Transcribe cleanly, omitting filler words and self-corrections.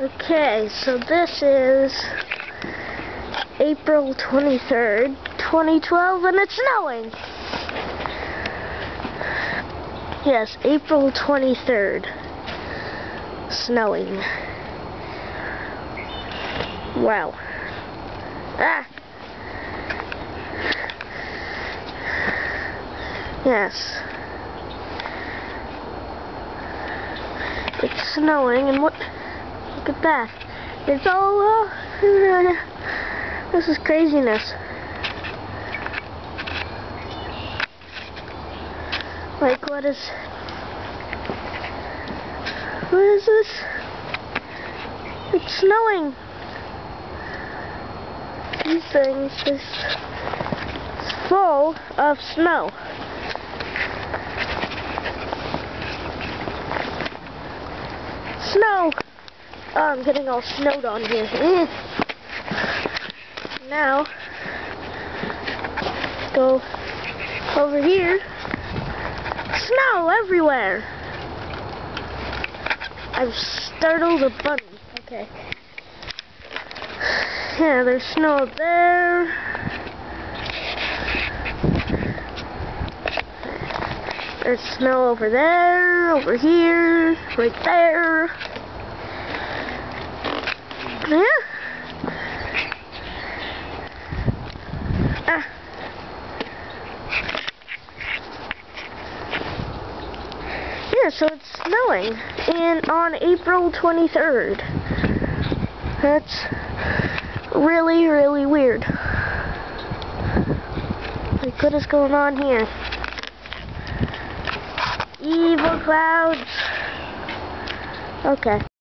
Okay, so this is April 23rd, 2012, and it's snowing. Yes, April 23rd. Snowing. Wow. Ah! Yes. It's snowing, and what? Look at that. It's all, this is craziness. Like, what is this? It's snowing. These things is full of snow. Snow! Oh, I'm getting all snowed on here. Now, go over here. Snow everywhere! I've startled a bunny. Okay. Yeah, there's snow up there. There's snow over there, over here, right there. Yeah. Yeah, so it's snowing, and on April 23rd. That's really, really weird. Like, what is going on here? Evil clouds. Okay.